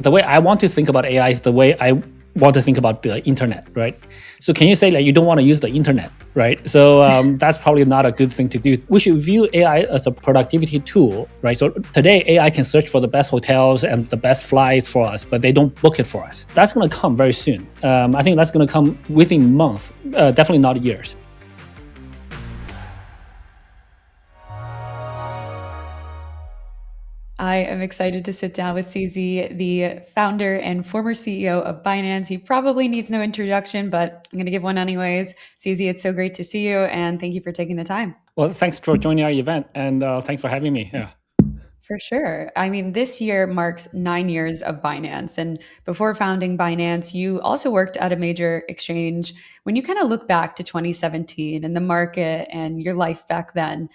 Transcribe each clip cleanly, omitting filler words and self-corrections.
the way I want to think about AI is the way I want to think about the internet, right? So can you say like you don't want to use the internet, right? So that's probably not a good thing to do. We should view AI as a productivity tool, right? So today AI can search for the best hotels and the best flights for us, but they don't book it for us. That's going to come very soon. I think that's going to come within months, definitely not years. I am excited to sit down with CZ, the founder and former CEO of Binance. He probably needs no introduction, but I'm going to give one anyways. CZ, it's so great to see you, and thank you for taking the time. Well, thanks for joining our event, and thanks for having me. Yeah. For sure. I mean, this year marks 9 years of Binance. And before founding Binance, you also worked at a major exchange. When you kind of look back to 2017 and the market and your life back then,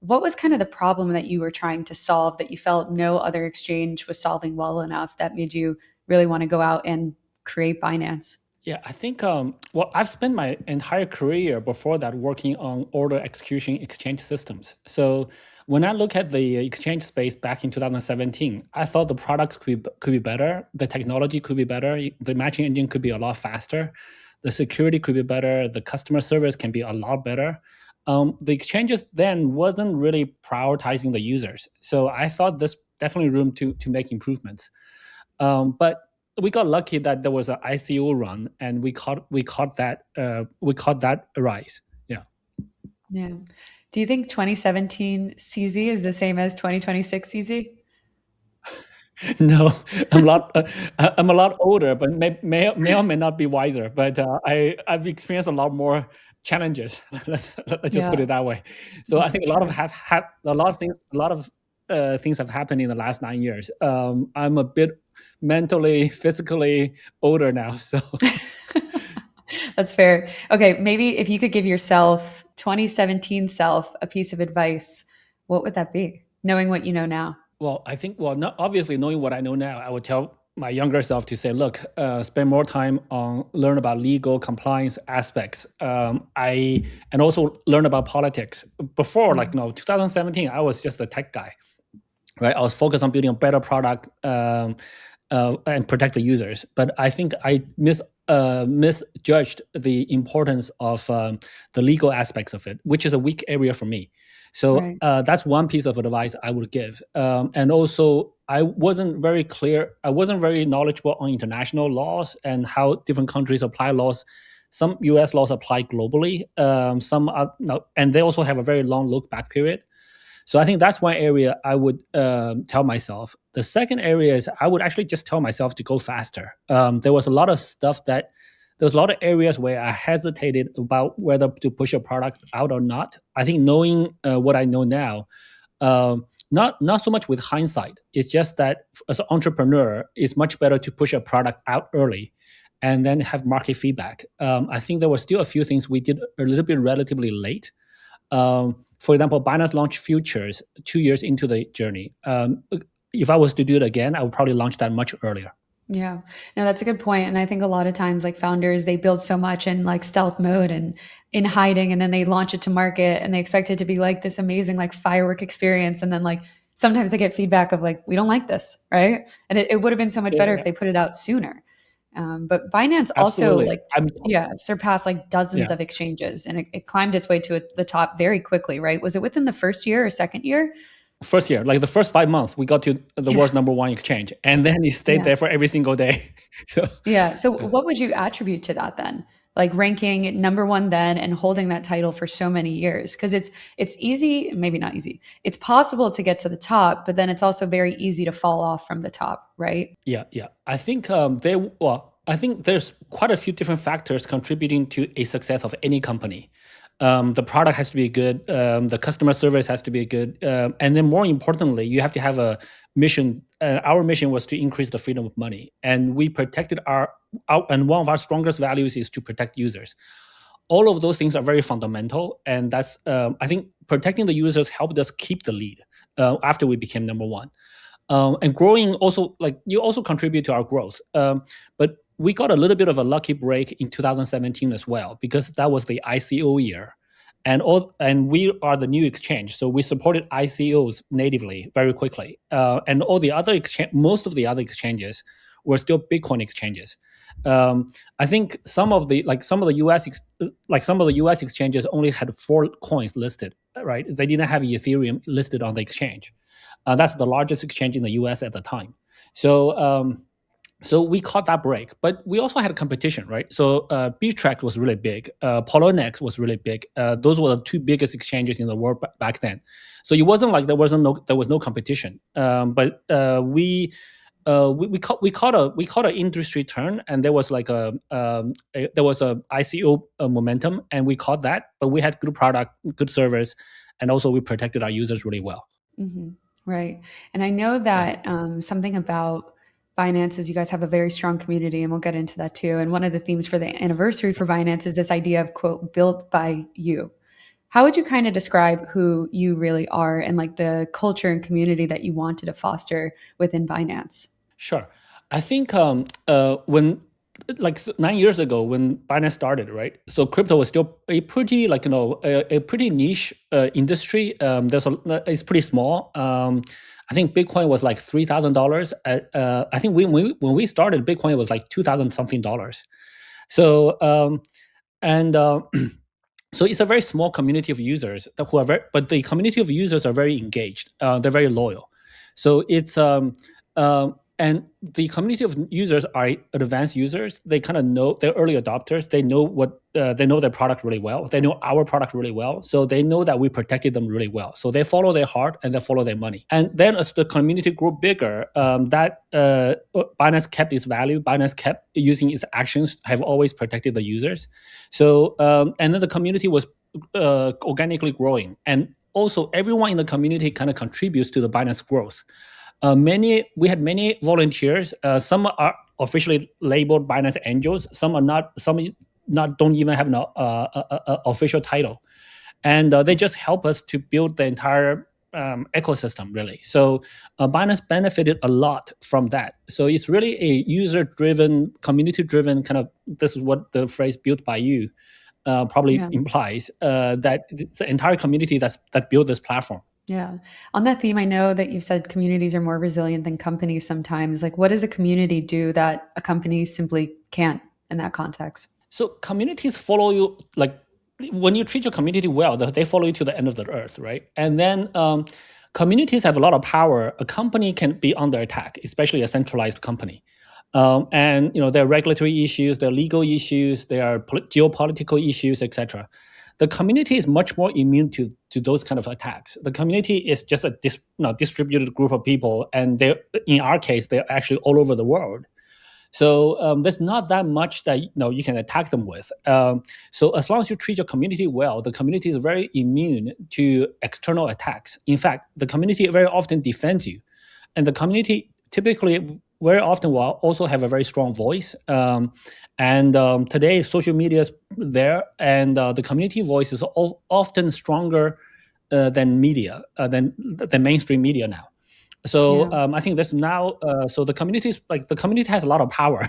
what was kind of the problem that you were trying to solve that you felt no other exchange was solving well enough that made you really want to go out and create Binance? Yeah, I think, well, I've spent my entire career before that working on order execution exchange systems. So when I look at the exchange space back in 2017, I thought the products could be better, the technology could be better, the matching engine could be a lot faster, the security could be better, the customer service can be a lot better. The exchanges then wasn't really prioritizing the users. So I thought there's definitely room to make improvements. But we got lucky that there was an ICO run, and we caught that rise. Yeah. Yeah. Do you think 2017 CZ is the same as 2026 CZ? No, I'm a lot older, but may or may not be wiser. But I've experienced a lot more challenges. Let's just put Yeah, it that way. So I for think sure. a lot of things have happened in the last 9 years. I'm a bit mentally, physically older now. So That's fair. Okay, maybe if you could give yourself 2017 self a piece of advice, what would that be? Knowing what you know now. well, I think, well, not obviously knowing what I know now, I would tell my younger self to say, look, spend more time on learn about legal compliance aspects. And also learn about politics. Before, like, Mm. no, 2017, I was just a tech guy, right? I was focused on building a better product and protect the users. But I think I misjudged the importance of the legal aspects of it, which is a weak area for me. So Right. that's one piece of advice I would give. And also, I wasn't very clear. I wasn't very knowledgeable on international laws and how different countries apply laws. Some U.S. laws apply globally. Some are, no, and they also have a very long look back period. So I think that's one area I would tell myself. The second area is I would actually just tell myself to go faster. There was a lot of stuff that there was a lot of areas where I hesitated about whether to push a product out or not. I think knowing what I know now, not so much with hindsight. It's just that as an entrepreneur, it's much better to push a product out early and then have market feedback. I think there were still a few things we did a little bit relatively late. For example, Binance launched futures 2 years into the journey. If I was to do it again, I would probably launch that much earlier. Yeah. No, that's a good point. And I think a lot of times, like founders, they build so much in like stealth mode and in hiding, and then they launch it to market and they expect it to be like this amazing, like firework experience. And then, like, sometimes they get feedback of like, we don't like this. Right. And it would have been so much better Yeah, if they put it out sooner. But Binance also, absolutely. like, yeah, surpassed like dozens Yeah. of exchanges, and it climbed its way to the top very quickly, right? Was it within the first year or second year? First year, like the first 5 months, we got to the Yeah. world's number one exchange, and then it stayed Yeah. there for every single day. So Yeah. So what would you attribute to that then? Like ranking number one then and holding that title for so many years? Because it's easy, maybe not easy. It's possible to get to the top, but then it's also very easy to fall off from the top, right? yeah. I think I think there's quite a few different factors contributing to a success of any company. The product has to be good. The customer service has to be good, and then more importantly, you have to have a mission. Our mission was to increase the freedom of money, and we protected our and one of our strongest values is to protect users. All of those things are very fundamental, and that's I think protecting the users helped us keep the lead after we became number one. And growing also, like, you also contribute to our growth. But we got a little bit of a lucky break in 2017 as well, because that was the ICO year. And we are the new exchange, so we supported ICOs natively very quickly. And most of the other exchanges were still Bitcoin exchanges. I think some of the US exchanges only had 4 coins listed, right? They didn't have Ethereum listed on the exchange. That's the largest exchange in the US at the time. So we caught that break, but we also had competition, right? So Btrack was really big, Poloniex was really big. Those were the 2 biggest exchanges in the world back then. So it wasn't like there was no competition. But we caught an industry turn, and there was like a ICO momentum, and we caught that. But we had good product, good service, and also we protected our users really well. Mm-hmm. Right. And I know that something about Binance is you guys have a very strong community, and we'll get into that too. And one of the themes for the anniversary for Binance is this idea of, quote, built by you. How would you kind of describe who you really are and like the culture and community that you wanted to foster within Binance? Sure. I think when 9 years ago when Binance started, right? So crypto was still a pretty a pretty niche industry. It's pretty small. I think Bitcoin was like $3,000. I think when we started, Bitcoin was like $2,000 something dollars. So and so it's a very small community of users who are but the community of users are very engaged. They're very loyal. So it's and the community of users are advanced users. They kind of know, they're early adopters. They know their product really well. They know our product really well. So they know that we protected them really well. So they follow their heart and they follow their money. And then as the community grew bigger, Binance kept its value. Binance kept using its actions, have always protected the users. So and then the community was organically growing. And also everyone in the community kind of contributes to the Binance growth. We had many volunteers. Some are officially labeled Binance Angels. Some are not. Some don't even have an official title, and they just help us to build the entire ecosystem, really. So Binance benefited a lot from that. So it's really a user-driven, community-driven kind of. This is what the phrase "built by you" probably implies. That it's the entire community that built this platform. Yeah. On that theme, I know that you've said communities are more resilient than companies sometimes. Like, what does a community do that a company simply can't in that context? So communities follow you, like when you treat your community well, they follow you to the end of the earth, right? And then communities have a lot of power. A company can be under attack, especially a centralized company. And there are regulatory issues, there are legal issues, there are geopolitical issues, etc. The community is much more immune to those kind of attacks. The community is just a distributed group of people, and in our case, they're actually all over the world. So there's not that much that you can attack them with. So as long as you treat your community well, the community is very immune to external attacks. In fact, the community very often defends you, and the community typically very often will also have a very strong voice. And today, social media is there, and the community voice is often stronger than media, than mainstream media now. So I think there's now, so the community has a lot of power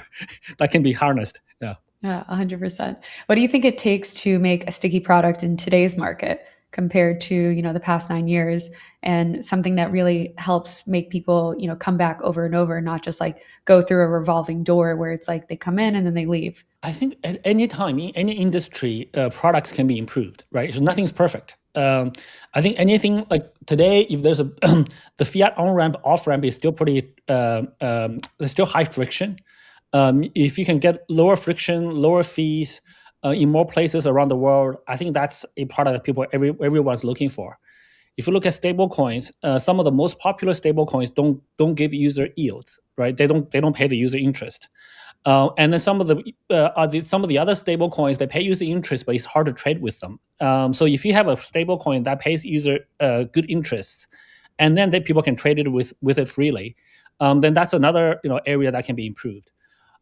that can be harnessed. Yeah. Yeah, 100%. What do you think it takes to make a sticky product in today's market compared to, the past 9 years, and something that really helps make people, come back over and over, not just like go through a revolving door where it's like they come in and then they leave? I think at any time in any industry, products can be improved, right? So nothing's perfect. I think anything like today, if there's the fiat on-ramp, off-ramp is still pretty, there's still high friction. If you can get lower friction, lower fees in more places around the world, I think that's a product that everyone's looking for. If you look at stable coins, some of the most popular stable coins don't give user yields, right? They don't pay the user interest. And then some of the other stable coins, they pay user interest, but it's hard to trade with them. So if you have a stable coin that pays user good interests, and then people can trade it with it freely, then that's another area that can be improved.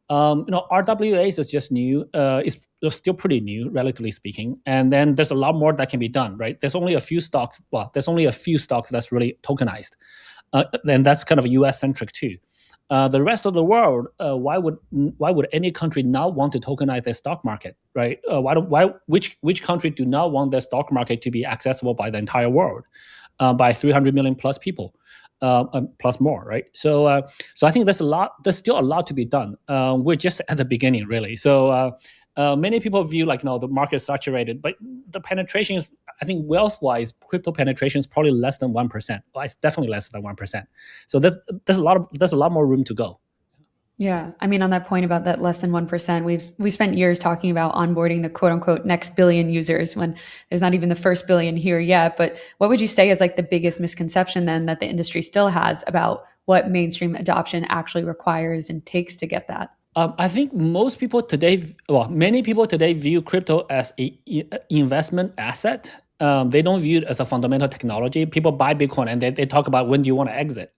RWAs is just new. It's still pretty new, relatively speaking. And then there's a lot more that can be done, right? There's only a few stocks. Well, there's only a few stocks that's really tokenized. And that's kind of US centric too. The rest of the world, why would any country not want to tokenize their stock market, right? Which country do not want their stock market to be accessible by the entire world, by 300 million plus people? plus more, right? So I think there's a lot. There's still a lot to be done. We're just at the beginning, really. So many people view like, no, the market is saturated, but the penetration is, I think, wealth-wise, crypto penetration is probably less than 1%. Well, it's definitely less than 1%. So there's a lot more room to go. Yeah. I mean, on that point about that less than 1%, we spent years talking about onboarding the quote unquote next billion users when there's not even the first billion here yet. But what would you say is like the biggest misconception then that the industry still has about what mainstream adoption actually requires and takes to get that? I think most people today, well, many people today view crypto as a investment asset. They don't view it as a fundamental technology. People buy Bitcoin and they talk about when do you want to exit,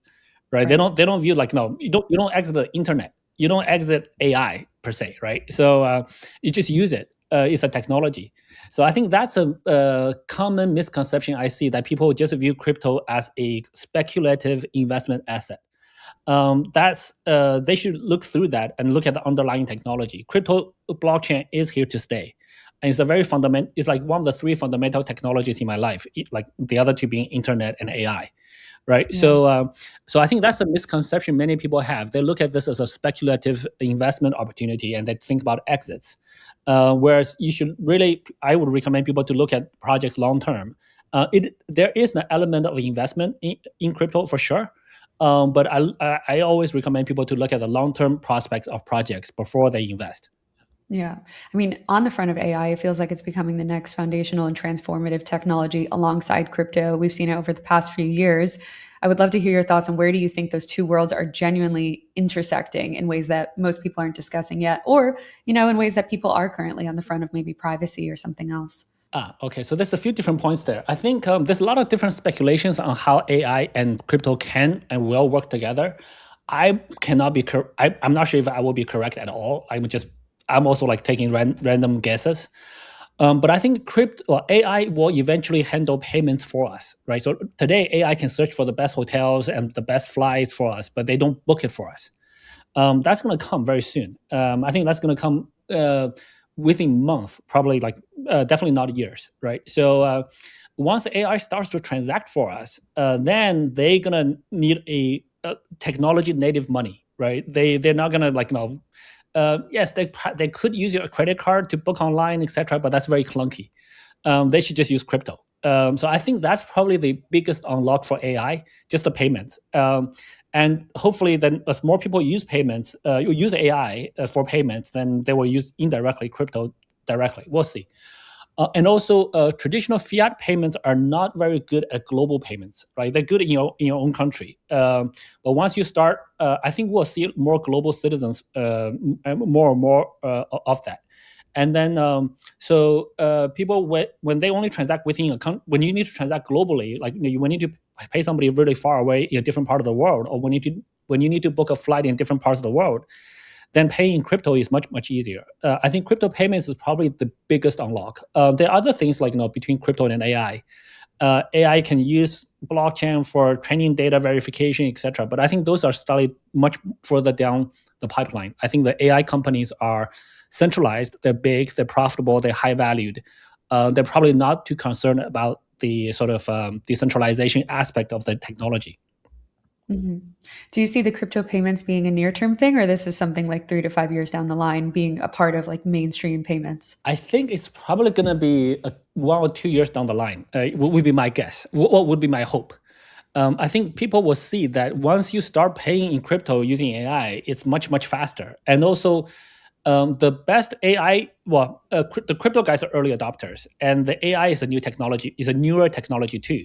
right? They don't view like, no, you don't exit the internet, you don't exit AI per se, right? So you just use it. It's a technology. So I think that's a common misconception I see, that people just view crypto as a speculative investment asset. That's they should look through that and look at the underlying technology. Crypto blockchain is here to stay, and it's a very fundamental. It's like one of the three fundamental technologies in my life, like the other two being internet and AI, right? Yeah. So I think that's a misconception many people have. They look at this as a speculative investment opportunity and they think about exits. Whereas you should really, I would recommend people to look at projects long term. There is an element of investment in crypto for sure. But I always recommend people to look at the long-term prospects of projects before they invest. Yeah. I mean, on the front of AI, it feels like it's becoming the next foundational and transformative technology alongside crypto. We've seen it over the past few years. I would love to hear your thoughts on where do you think those two worlds are genuinely intersecting in ways that most people aren't discussing yet, or, in ways that people are currently on the front of maybe privacy or something else. Okay. So there's a few different points there. I think there's a lot of different speculations on how AI and crypto can and will work together. I cannot be. I'm not sure if I will be correct at all. I'm also like taking random guesses. But I think crypto or AI will eventually handle payments for us, right? So today AI can search for the best hotels and the best flights for us, but they don't book it for us. That's going to come very soon. I think that's going to come within months, probably like definitely not years, right? So once AI starts to transact for us, then they're going to need a technology native money, right? They're not going to like, yes, they could use your credit card to book online, etc., but that's very clunky. They should just use crypto. So I think that's probably the biggest unlock for AI, just the payments. And hopefully, then as more people use payments, use AI for payments, then they will use indirectly crypto directly. We'll see. And also, traditional fiat payments are not very good at global payments, right? They're good in your own country, but once you start, I think we'll see more global citizens, more and more of that. And then, people when they only transact within a country, when you need to transact globally, like when you need to pay somebody really far away in a different part of the world, or when you need to book a flight in different parts of the world, then paying in crypto is much easier. I think crypto payments is probably the biggest unlock. There are other things like between crypto and AI. AI can use blockchain for training data verification, etc. But I think those are studied much further down the pipeline. I think the AI companies are centralized, they're big, they're profitable, they're high valued. They're probably not too concerned about the sort of decentralization aspect of the technology. Mm-hmm. Do you see the crypto payments being a near-term thing, or this is something like 3 to 5 years down the line being a part of like mainstream payments? I think it's probably going to be 1 or 2 years down the line. Would be my guess. What would be my hope? I think people will see that once you start paying in crypto using AI, it's much faster. And also, the best AI, the crypto guys are early adopters, and the AI is a new technology, is a newer technology too.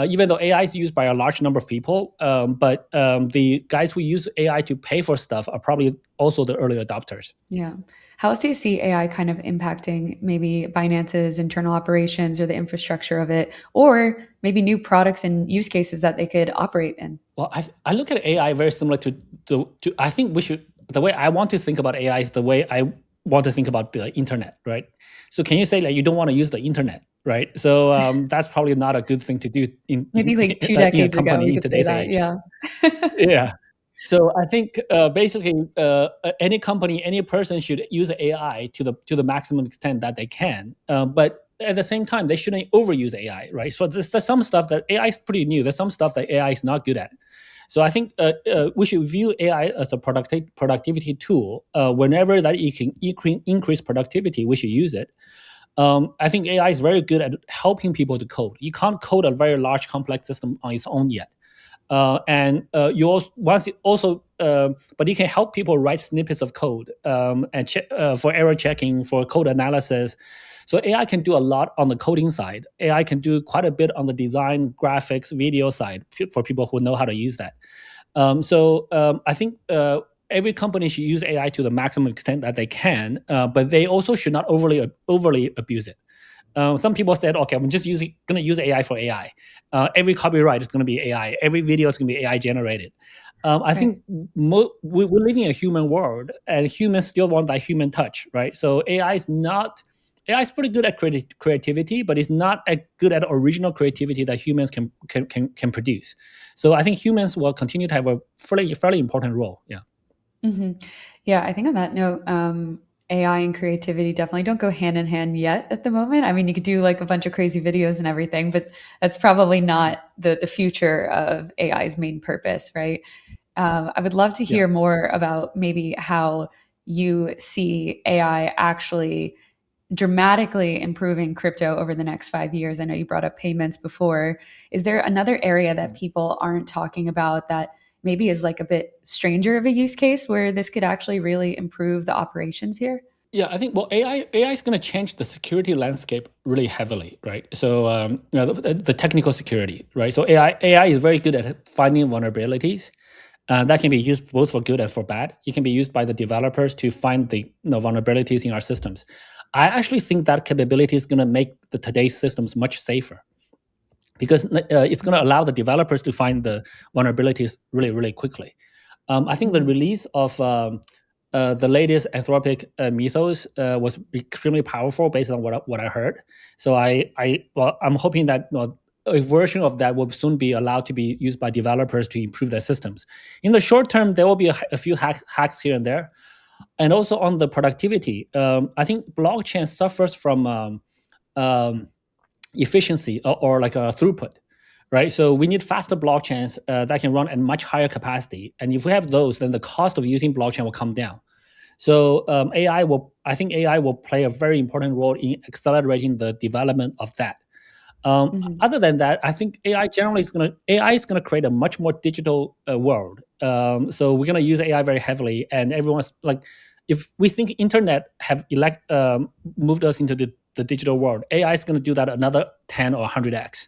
Even though AI is used by a large number of people, but the guys who use AI to pay for stuff are probably also the early adopters. Yeah. How else do you see AI kind of impacting maybe Binance's internal operations or the infrastructure of it, or maybe new products and use cases that they could operate in? Well, I look at AI very similar to I think we should, the way I want to think about AI is the way I want to think about the internet, right? So can you say like you don't want to use the internet, right? So that's probably not a good thing to do Maybe like two in a decades ago, company we in could say today's that. age. Yeah. Yeah. So I think basically any company, any person should use AI to the maximum extent that they can. But at the same time, they shouldn't overuse AI, right? So there's some stuff that AI is pretty new. There's some stuff that AI is not good at. So I think we should view AI as a productivity tool. Whenever that it can increase productivity, we should use it. I think AI is very good at helping people to code. You can't code a very large, complex system on its own yet. And you also once it also but it can help people write snippets of code and for error checking, for code analysis. So AI can do a lot on the coding side. AI can do quite a bit on the design, graphics, video side for people who know how to use that. I think every company should use AI to the maximum extent that they can, but they also should not overly abuse it. Some people said, okay, I'm just going to use AI for AI. Every copyright is going to be AI. Every video is going to be AI generated. I think we're living in a human world, and humans still want that human touch, right? So AI is pretty good at creativity, but it's not as good at original creativity that humans can produce. So I think humans will continue to have a fairly important role. Yeah. Mm-hmm. Yeah, I think on that note, AI and creativity definitely don't go hand in hand yet at the moment. I mean, you could do like a bunch of crazy videos and everything, but that's probably not the future of AI's main purpose, right? I would love to hear more about maybe how you see AI actually dramatically improving crypto over the next 5 years. I know you brought up payments before. Is there another area that people aren't talking about that maybe is like a bit stranger of a use case where this could actually really improve the operations here? Yeah, I think AI is going to change the security landscape really heavily, right? So the technical security, right? So AI is very good at finding vulnerabilities. That can be used both for good and for bad. It can be used by the developers to find the vulnerabilities in our systems. I actually think that capability is going to make today's systems much safer, because it's going to allow the developers to find the vulnerabilities really, really quickly. I think the release of the latest Anthropic Mythos was extremely powerful based on what I heard. So I'm hoping that a version of that will soon be allowed to be used by developers to improve their systems. In the short term, there will be a few hacks here and there. And also on the productivity, I think blockchain suffers from efficiency or like a throughput, right? So we need faster blockchains that can run at much higher capacity. And if we have those, then the cost of using blockchain will come down. So I think AI will play a very important role in accelerating the development of that. Other than that, I think AI is gonna create a much more digital world. So we're gonna use AI very heavily, and everyone's like, if we think internet have moved us into the digital world, AI is gonna do that another 10 or 100x.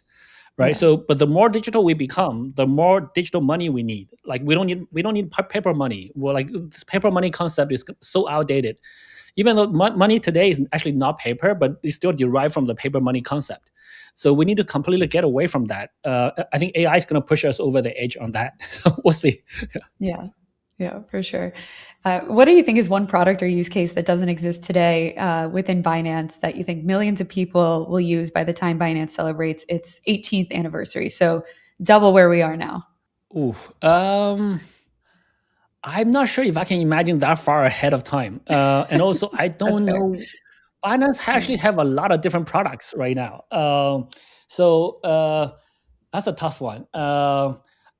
Right. Yeah. So, but the more digital we become, the more digital money we need. Like we don't need paper money. Well, like this paper money concept is so outdated. Even though money today is actually not paper, but it's still derived from the paper money concept. So we need to completely get away from that. I think AI is going to push us over the edge on that. So we'll see. Yeah, for sure. What do you think is one product or use case that doesn't exist today within Binance that you think millions of people will use by the time Binance celebrates its 18th anniversary? So double where we are now. Ooh, I'm not sure if I can imagine that far ahead of time. And also, I don't know. Binance actually have a lot of different products right now. That's a tough one.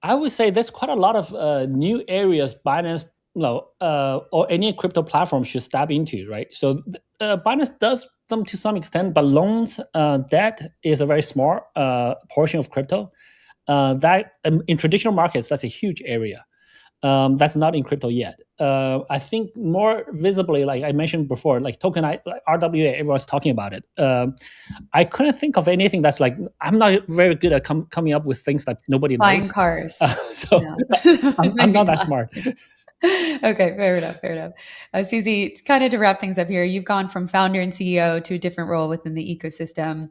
I would say there's quite a lot of new areas Binance, or any crypto platform should step into, right? So Binance does them to some extent, but loans, debt is a very small portion of crypto. That in traditional markets, that's a huge area. That's not in crypto yet. I think more visibly, like I mentioned before, like RWA, everyone's talking about it. I couldn't think of anything that's like, I'm not very good at coming up with things that nobody knows. Buying cars. I'm not that smart. Okay, fair enough. CZ, kind of to wrap things up here, you've gone from founder and CEO to a different role within the ecosystem.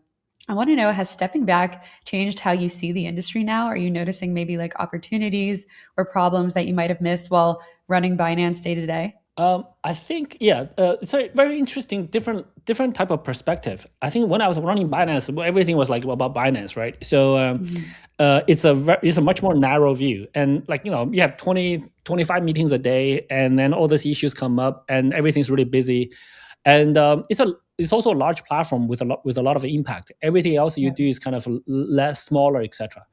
I want to know, has stepping back changed how you see the industry now? Are you noticing maybe like opportunities or problems that you might have missed while running Binance day to day? I think, it's a very interesting, different type of perspective. I think when I was running Binance, everything was like about Binance, right? So it's a much more narrow view. And like, you have 20, 25 meetings a day, and then all these issues come up and everything's really busy. And it's also a large platform with a lot of impact. Everything else you do is kind of less smaller, etc.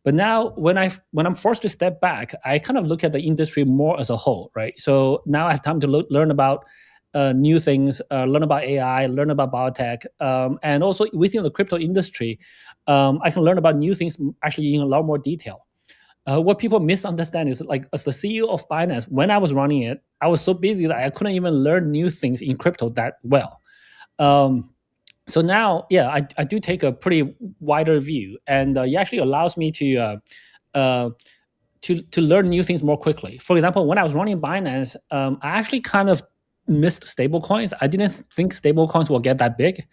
But now when I'm forced to step back, I kind of look at the industry more as a whole, right? So now I have time to learn about new things, learn about AI, learn about biotech, and also within the crypto industry, I can learn about new things actually in a lot more detail. What people misunderstand is, like, as the CEO of Binance, when I was running it, I was so busy that I couldn't even learn new things in crypto that well. So now, yeah, I do take a pretty wider view, and it actually allows me to learn new things more quickly. For example, when I was running Binance, I actually kind of missed stablecoins. I didn't think stablecoins will get that big,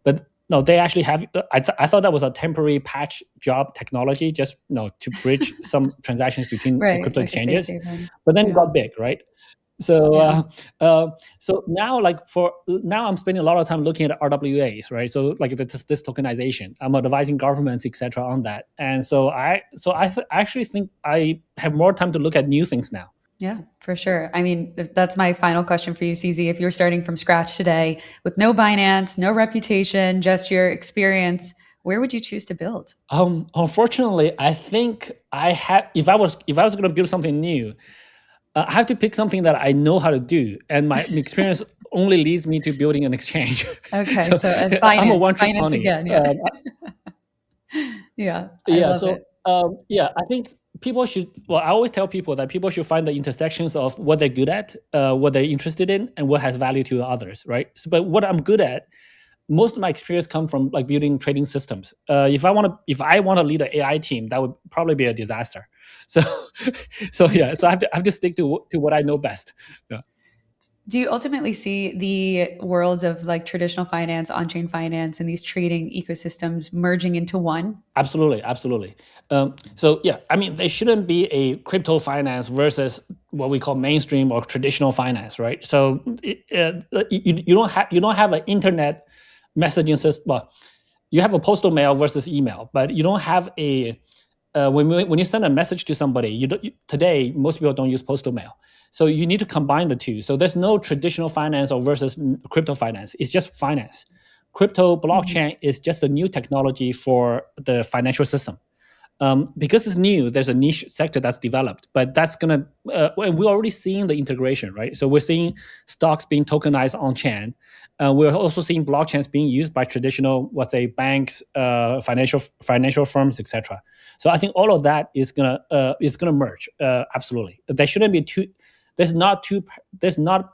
but no, they actually have. I thought that was a temporary patch job technology, just to bridge some transactions between Right, crypto like a safe exchanges. haven. But then it Yeah. got big, right? So, Yeah. so now, now I'm spending a lot of time looking at RWAs, right? So, like, this tokenization, I'm advising governments, etc., on that, and so I actually think I have more time to look at new things now. Yeah, for sure. I mean, that's my final question for you, CZ. If you're starting from scratch today with no Binance, no reputation, just your experience, where would you choose to build? Unfortunately, I think I have. If I was going to build something new, I have to pick something that I know how to do, and my experience only leads me to building an exchange. Okay, So so I'm a finance, one-trick finance pony. again. Yeah. Yeah, I Yeah, love so it. yeah, I think people should. Well, I always tell people that people should find the intersections of what they're good at, what they're interested in, and what has value to others, right? So, but what I'm good at, most of my experience come from, like, building trading systems. If I want to lead an AI team, that would probably be a disaster. So, so yeah, so I have to stick to what I know best. Yeah. Do you ultimately see the worlds of like traditional finance, on-chain finance, and these trading ecosystems merging into one? Absolutely, absolutely. So yeah, I mean, there shouldn't be a crypto finance versus what we call mainstream or traditional finance, right? So you don't have an internet messaging system. Well, you have a postal mail versus email, but you don't have a when you send a message to somebody. Today most people don't use postal mail, so you need to combine the two. So there's no traditional finance or versus crypto finance. It's just finance. Crypto Mhm. blockchain is just a new technology for the financial system. Because it's new, there's a niche sector that's developed, but that's gonna. And we're already seeing the integration, right? So we're seeing stocks being tokenized on chain. We're also seeing blockchains being used by traditional, let's say, banks, financial firms, etc. So I think all of that is gonna merge. Absolutely, there shouldn't be two. There's not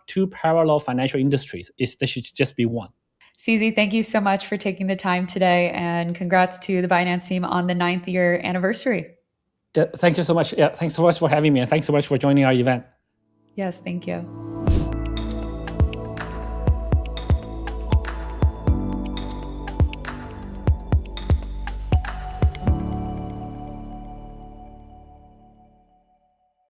two parallel financial industries. There should just be one. CZ, thank you so much for taking the time today, and congrats to the Binance team on the 9th year anniversary. Yeah, thank you so much. Yeah, thanks so much for having me, and thanks so much for joining our event. Yes, thank you.